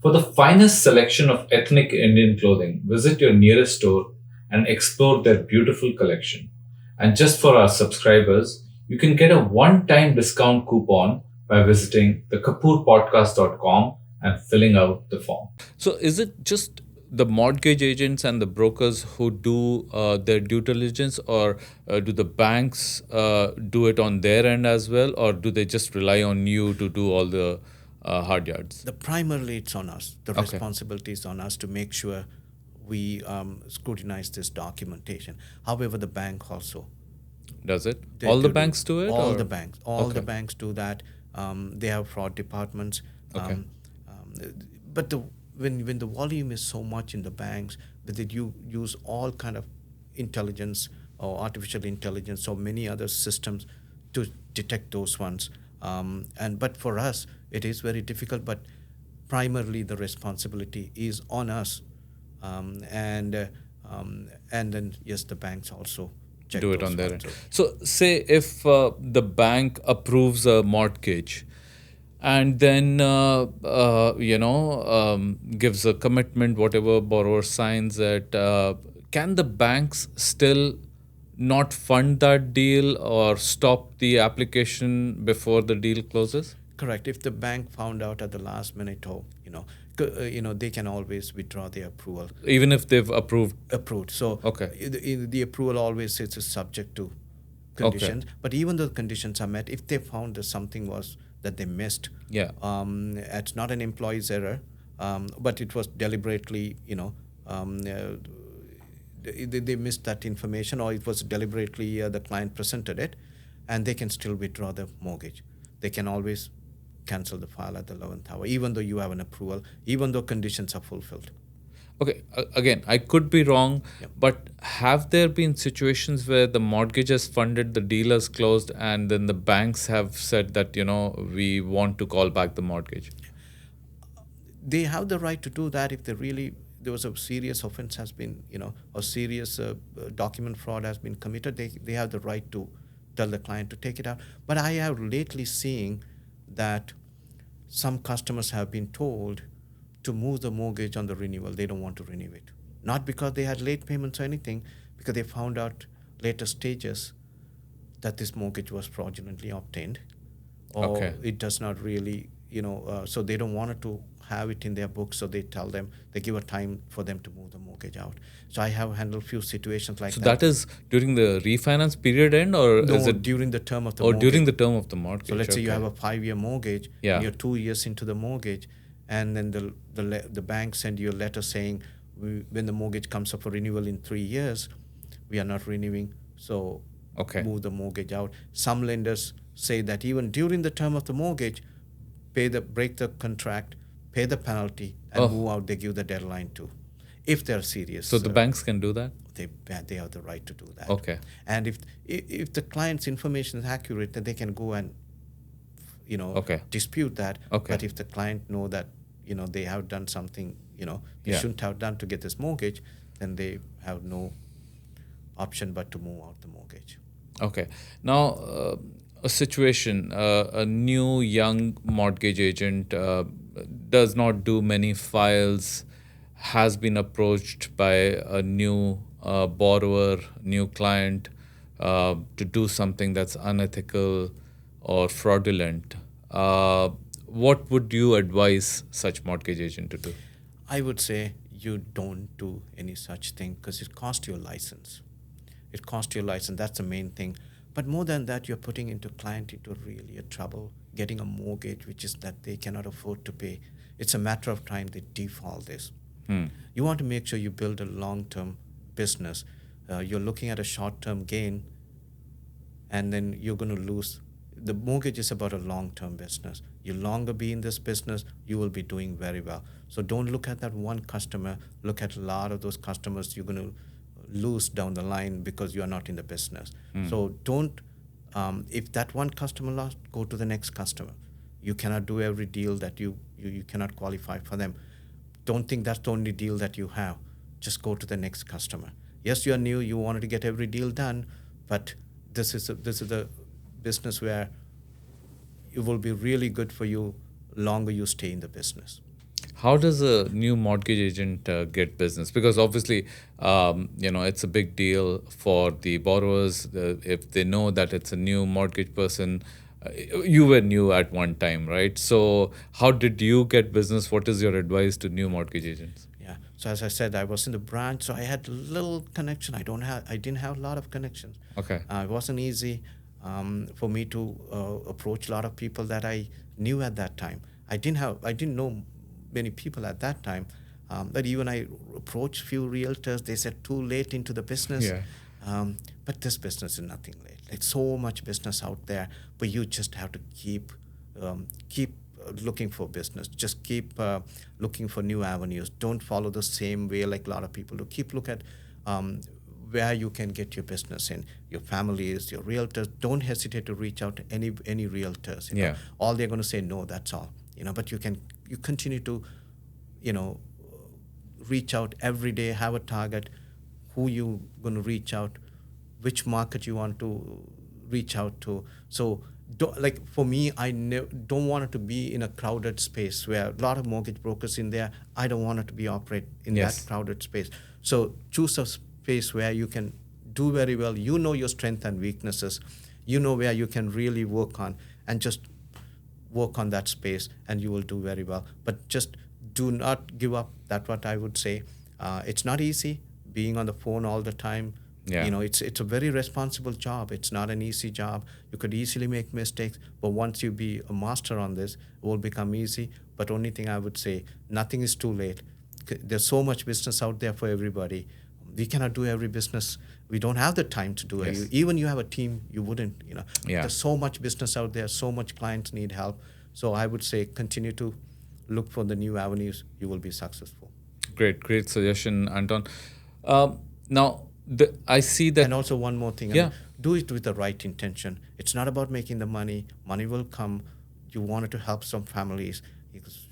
For the finest selection of ethnic Indian clothing, visit your nearest store and explore their beautiful collection. And just for our subscribers, you can get a one-time discount coupon by visiting thekapoorpodcast.com and filling out the form. So is it just the mortgage agents and the brokers who do their due diligence, or do the banks do it on their end as well, or do they just rely on you to do all the hard yards? Primarily it's on us. The responsibility is on us to make sure we scrutinize this documentation. However, the bank also does it. All the banks do it. All the banks do that. They have fraud departments. But when the volume is so much in the banks, that you use all kind of intelligence or artificial intelligence or many other systems to detect those ones. But for us, it is very difficult. But primarily, the responsibility is on us, and then yes, the banks also check do it on their end. So say if the bank approves a mortgage, and then gives a commitment, whatever borrower signs it, can the banks still not fund that deal or stop the application before the deal closes? Correct. If the bank found out at the last minute, or they can always withdraw their approval, even if they've approved. So the approval always is subject to conditions. But even though the conditions are met, if they found that something was that they missed, it's not an employee's error, but it was deliberately, they missed that information, or it was deliberately the client presented it, and they can still withdraw the mortgage. They can always cancel the file at the 11th hour, even though you have an approval, even though conditions are fulfilled. Okay, again, I could be wrong, but have there been situations where the mortgage has funded, the deal has closed, and then the banks have said that, we want to call back the mortgage? They have the right to do that if there was a serious offense has been, or serious document fraud has been committed. They have the right to tell the client to take it out. But I have lately seen that some customers have been told to move the mortgage on the renewal. They don't want to renew it. Not because they had late payments or anything, because they found out later stages that this mortgage was fraudulently obtained, or it does not really, so they don't want to have it in their books, so they tell them, they give a time for them to move the mortgage out. So I have handled few situations like that. So that is during the refinance period end, or No, is it during the term of the or mortgage. during the term of the mortgage? So let's say you have a 5-year mortgage, Yeah. and you're 2 years into the mortgage, and then the bank send you a letter saying, when the mortgage comes up for renewal in 3 years, we are not renewing, so move the mortgage out. Some lenders say that even during the term of the mortgage, break the contract, pay the penalty, and move out. They give the deadline too, if they're serious. So the banks can do that? They have the right to do that. Okay. And if the client's information is accurate, then they can go and dispute that. Okay. But if the client know that they have done something they shouldn't have done to get this mortgage, then they have no option but to move out the mortgage. Okay. Now, a situation, a new young mortgage agent does not do many files, has been approached by a new borrower, new client to do something that's unethical or fraudulent. What would you advise such mortgage agent to do? I would say you don't do any such thing, because it costs you a license. It costs you a license. That's the main thing. But more than that, you're putting into client into really a trouble, getting a mortgage which is that they cannot afford to pay. It's a matter of time they default this. You want to make sure you build a long-term business. You're looking at a short-term gain, and then you're going to lose. The mortgage is about a long-term business. You longer be in this business, you will be doing very well. So don't look at that one customer. Look at a lot of those customers you're going to lose down the line because you are not in the business. So don't, if that one customer lost, go to the next customer. You cannot do every deal that you cannot qualify for them. Don't think that's the only deal that you have. Just go to the next customer. Yes, you are new, you wanted to get every deal done, but this is a business where it will be really good for you longer you stay in the business. How does a new mortgage agent get business? Because obviously, it's a big deal for the borrowers if they know that it's a new mortgage person. You were new at one time, right? So how did you get business? What is your advice to new mortgage agents? Yeah. So as I said, I was in the branch, so I had little connection. I didn't have a lot of connections. Okay. It wasn't easy for me to approach a lot of people that I knew at that time. I didn't know many people at that time. But even I approached few realtors, they said too late into the business. Yeah. But this business is nothing late. Like so much business out there, but you just have to keep looking for business. Just keep looking for new avenues. Don't follow the same way like a lot of people do. Keep look at where you can get your business in. Your families, your realtors. Don't hesitate to reach out to any realtors. You know? All they're going to say no. That's all. But you continue to reach out every day. Have a target. Who you going to reach out? Which market you want to reach out to. So, for me, I don't want it to be in a crowded space where a lot of mortgage brokers in there. I don't want it to be operate in that crowded space. So choose a space where you can do very well. You know your strengths and weaknesses. You know where you can really work on, and just work on that space, and you will do very well. But just do not give up. That's what I would say. It's not easy being on the phone all the time. Yeah. It's a very responsible job. It's not an easy job. You could easily make mistakes, but once you be a master on this, it will become easy. But only thing I would say, nothing is too late. There's so much business out there for everybody. We cannot do every business. We don't have the time to do it. Even you have a team, you wouldn't, There's so much business out there, so much clients need help. So I would say continue to look for the new avenues. You will be successful. Great suggestion, Anton. Now, I see that. And also one more thing. Do it with the right intention. It's not about making the money. Money will come. You wanted to help some families. Because,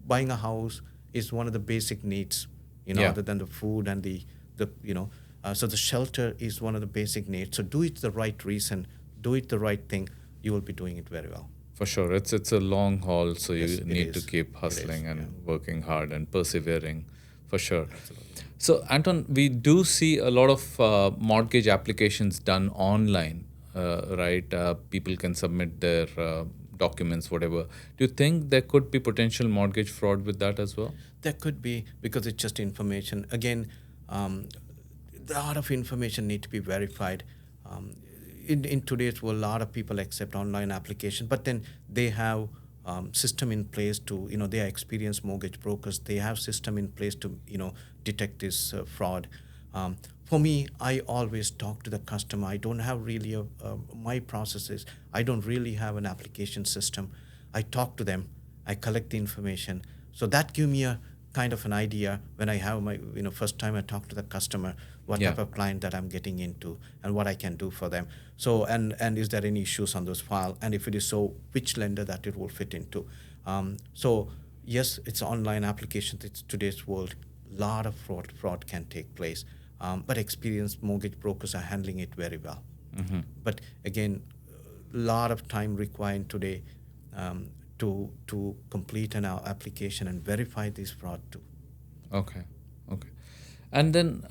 buying a house is one of the basic needs, other than the food and the so the shelter is one of the basic needs. So do it the right reason. do it the right thing, you will be doing it very well. For sure. It's a long haul, so Yes, you it need to is. keep hustling Yeah. and working hard and persevering, for sure. Absolutely. So, Anton, we do see a lot of mortgage applications done online, right? People can submit their documents, whatever. Do you think there could be potential mortgage fraud with that as well? There could be, because it's just information. Again, a lot of information need to be verified. Um, in today's world, a lot of people accept online application, but then they have system in place to, they are experienced mortgage brokers. They have system in place to, detect this fraud. For me, I always talk to the customer. I don't have really my processes. I don't really have an application system. I talk to them. I collect the information. So that give me a kind of an idea when I have my, first time I talk to the customer, what Yeah. type of client that I'm getting into and what I can do for them. So, and is there any issues on those file? And if it is so, which lender that it will fit into? So yes, it's online applications. It's today's world. Lot of fraud can take place. But experienced mortgage brokers are handling it very well. But again, a lot of time required today to complete an application and verify this fraud too. Okay. Okay. And then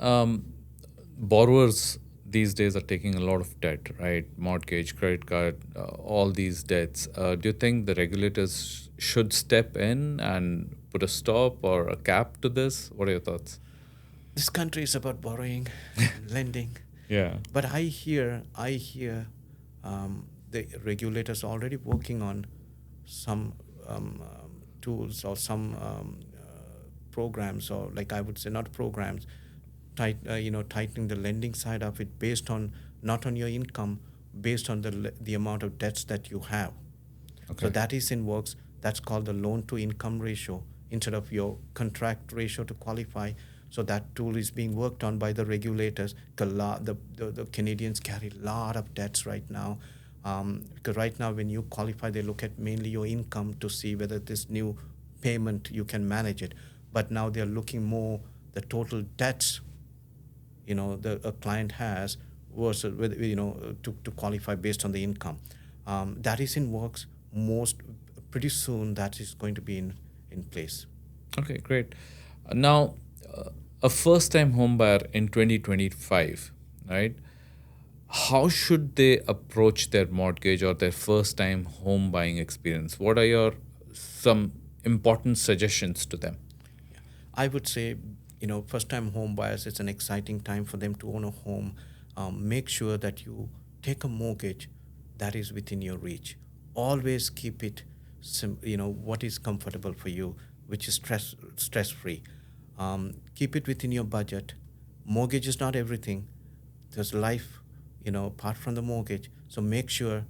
borrowers these days are taking a lot of debt, right? Mortgage, credit card, all these debts. Do you think the regulators should step in and put a stop or a cap to this? What are your thoughts? This country is about borrowing, lending. Yeah. But I hear the regulators already working on some tools or some programs, or like I would say not programs, tightening the lending side of it based on not on your income, based on the amount of debts that you have. Okay. So that is in works. That's called the loan to income ratio instead of your contract ratio to qualify. So that tool is being worked on by the regulators. The Canadians carry a lot of debts right now. Because right now when you qualify, they look at mainly your income to see whether this new payment you can manage it. But now they're looking more the total debts, a client has versus to qualify based on the income. That is in works. Pretty soon that is going to be in place. Okay, great. Now, a first-time home buyer in 2025, right? How should they approach their mortgage or their first-time home buying experience? What are your some important suggestions to them? I would say, first-time home buyers, it's an exciting time for them to own a home. Make sure that you take a mortgage that is within your reach. Always keep it, what is comfortable for you, which is stress-free. Keep it within your budget. Mortgage is not everything. There's life, apart from the mortgage. So make sure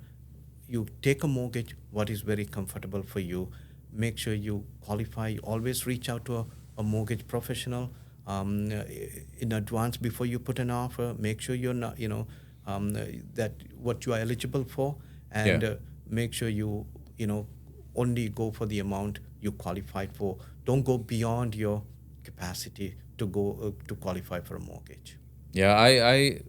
you take a mortgage, what is very comfortable for you. Make sure you qualify. Always reach out to a mortgage professional in advance before you put an offer. Make sure you're not, that what you are eligible for, and Yeah. make sure you, only go for the amount you qualified for. Don't go beyond your capacity to go to qualify for a mortgage. Yeah, I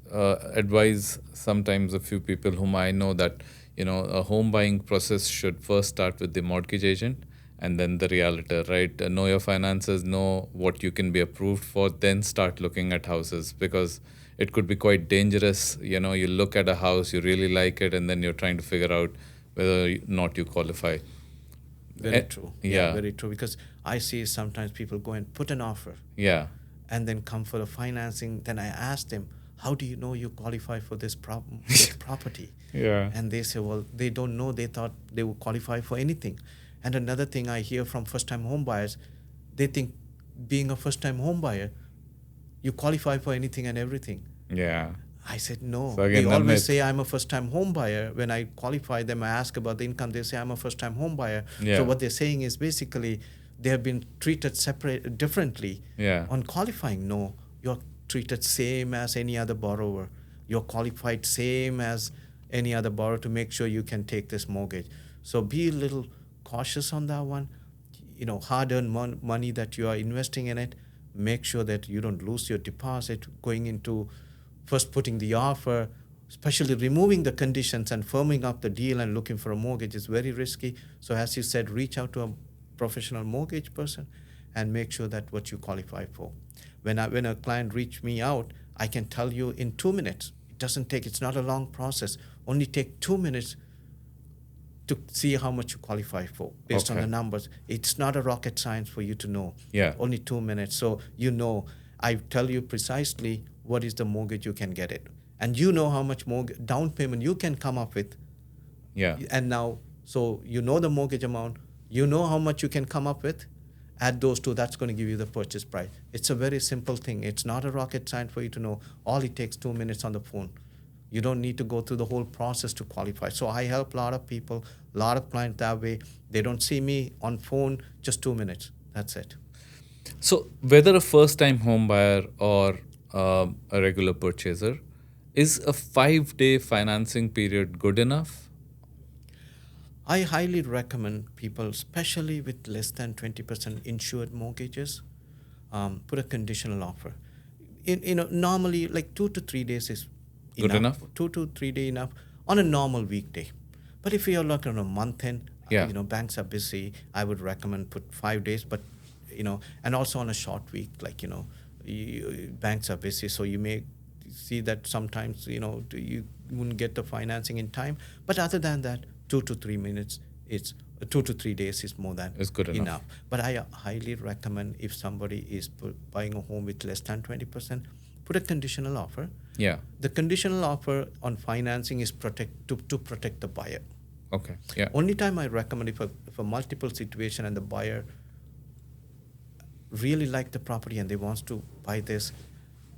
advise sometimes a few people whom I know that a home buying process should first start with the mortgage agent and then the realtor, right? Know your finances, know what you can be approved for, then start looking at houses, because it could be quite dangerous. You look at a house, you really like it, and then you're trying to figure out whether or not you qualify. Very true. Yeah, Yeah, very true. Because I see sometimes people go and put an offer yeah, and then come for the financing. Then I ask them, how do you know you qualify for this property? yeah, And they say, well, they don't know. They thought they would qualify for anything. And another thing I hear from first-time home buyers, they think being a first-time home buyer, you qualify for anything and everything. yeah. I said, no. So They again, the always myth. say I'm a first-time home buyer. When I qualify them, I ask about the income. They say I'm a first-time home buyer. Yeah. So what they're saying is basically they have been treated differently Yeah. on qualifying. No, you're treated same as any other borrower. You're qualified same as any other borrower to make sure you can take this mortgage. So be a little cautious on that one. Hard-earned money that you are investing in it. Make sure that you don't lose your deposit going into first putting the offer. especially removing the conditions and firming up the deal and looking for a mortgage is very risky. So as you said, reach out to a professional mortgage person and make sure that what you qualify for. When a client reach me out, I can tell you in 2 minutes. It's not a long process. Only take 2 minutes to see how much you qualify for based on the numbers. It's not a rocket science for you to know. Yeah. Only 2 minutes. So I tell you precisely what is the mortgage you can get it. And you know how much down payment you can come up with. Yeah. And now, so you know the mortgage amount, you know how much you can come up with, add those two, that's going to give you the purchase price. It's a very simple thing. It's not a rocket science for you to know. All it takes 2 minutes on the phone. You don't need to go through the whole process to qualify. So I help a lot of people, a lot of clients that way. They don't see me on phone, just 2 minutes. That's it. So whether a first-time home buyer or a regular purchaser, is a 5-day financing period good enough? I highly recommend people, especially with less than 20% insured mortgages, put a conditional offer. Normally like 2 to 3 days is good enough. 2 to 3 days enough on a normal weekday. But if you're like on a month end, banks are busy. I would recommend put 5 days, but and also on a short week, like banks are busy, so you may see that sometimes you wouldn't get the financing in time. But other than that, 2 to 3 minutes, it's 2 to 3 days is more than good enough. But I highly recommend if somebody is buying a home with less than 20%, put a conditional offer. Yeah. The conditional offer on financing is to protect the buyer. Okay. Yeah. Only time I recommend if a multiple situation and the buyer really like the property and they wants to buy this,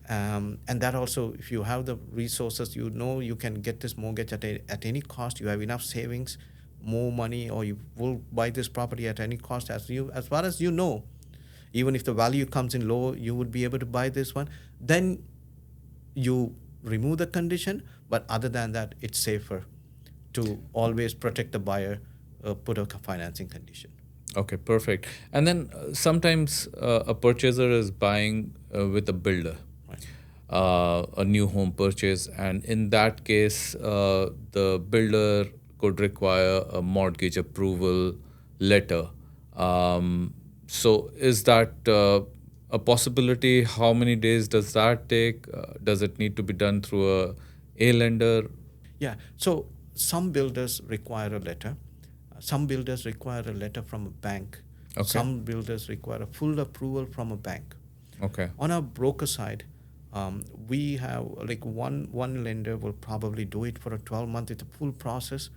and that also, if you have the resources, you can get this mortgage at any cost. You have enough savings, more money, or you will buy this property at any cost. As far as even if the value comes in low, you would be able to buy this one. Then you remove the condition, but other than that, it's safer to always protect the buyer, put a financing condition. Okay, perfect. And then sometimes a purchaser is buying with a builder, a new home purchase, and in that case, the builder could require a mortgage approval letter. So is that a possibility? How many days does that take? Does it need to be done through a lender? Yeah, so some builders require a letter. Some builders require a letter from a bank. Okay. Some builders require a full approval from a bank. Okay. On our broker side, we have like one lender will probably do it for a 12-month. It's a full process.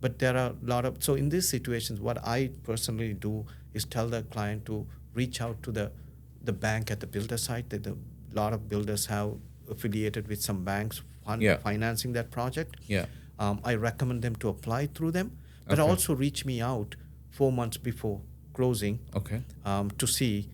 But there are a lot of, so in these situations, what I personally do is tell the client to reach out to the bank at the builder side. A lot of builders have affiliated with some banks financing that project. Yeah. I recommend them to apply through them, but also reach me out 4 months before closing. Okay. To see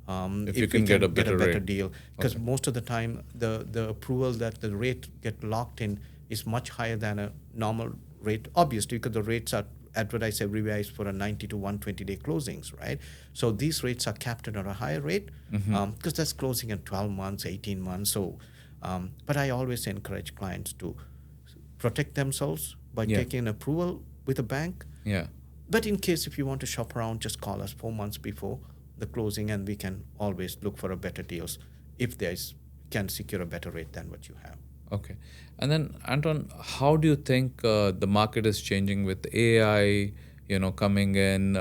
if you can get a better deal, because most of the time the approval that the rate get locked in is much higher than a normal rate, obviously, because the rates are advertised everywhere is for a 90 to 120 day closings, right? So these rates are capped at a higher rate because that's closing in 12 months, 18 months. So, but I always encourage clients to protect themselves by taking approval with a bank. Yeah. But in case if you want to shop around, just call us 4 months before the closing, and we can always look for a better deals if can secure a better rate than what you have. Okay. And then, Anton, how do you think the market is changing with AI, coming in?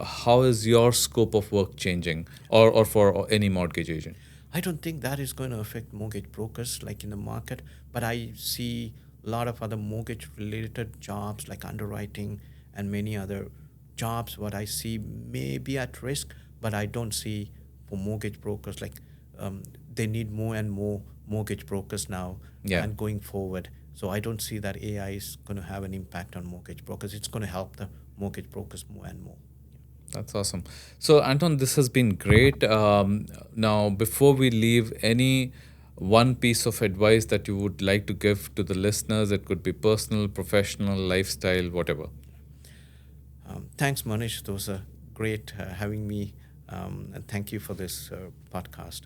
How is your scope of work changing, or for any mortgage agent? I don't think that is going to affect mortgage brokers like in the market, but I see a lot of other mortgage-related jobs like underwriting and many other jobs. What I see may be at risk, but I don't see for mortgage brokers like they need more and more mortgage brokers now and going forward. So I don't see that AI is going to have an impact on mortgage brokers. It's going to help the mortgage brokers more and more. That's awesome. So, Anton, this has been great. Now, before we leave, any one piece of advice that you would like to give to the listeners? It could be personal, professional, lifestyle, whatever. Thanks, Manish. It was great having me, and thank you for this podcast.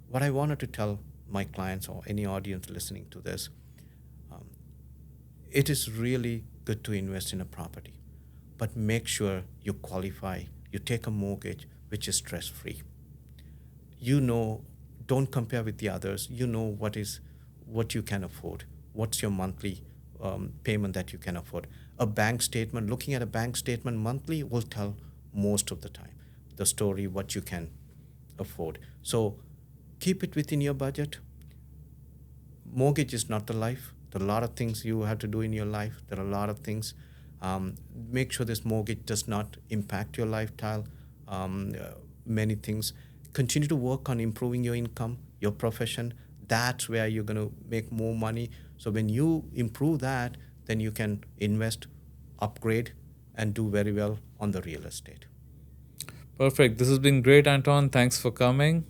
What I wanted to tell my clients or any audience listening to this, it is really good to invest in a property, but make sure you qualify, you take a mortgage which is stress-free. Don't compare with the others. What you can afford. What's your monthly payment that you can afford? Looking at a bank statement monthly will tell most of the time the story, what you can afford. So keep it within your budget. Mortgage is not the life. There are a lot of things you have to do in your life. There are a lot of things. Make sure this mortgage does not impact your lifestyle. Many things. Continue to work on improving your income, your profession. That's where you're going to make more money. So when you improve that, then you can invest, upgrade, and do very well on the real estate. Perfect. This has been great, Anton. Thanks for coming.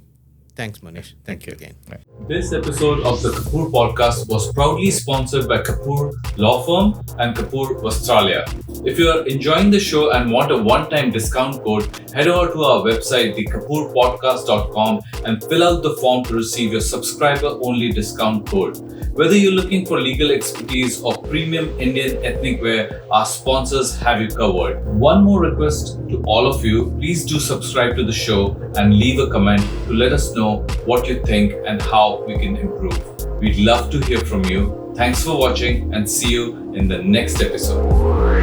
Thanks, Manish. Thank you again. Right. This episode of the Kapoor podcast was proudly sponsored by Kapoor Law Firm and Kapoor Vastralaya. If you are enjoying the show and want a one-time discount code, head over to our website, thekapoorpodcast.com, and fill out the form to receive your subscriber-only discount code. Whether you're looking for legal expertise or premium Indian ethnic wear, our sponsors have you covered. One more request to all of you, please do subscribe to the show and leave a comment to let us know what you think and how we can improve. We'd love to hear from you. Thanks for watching and see you in the next episode.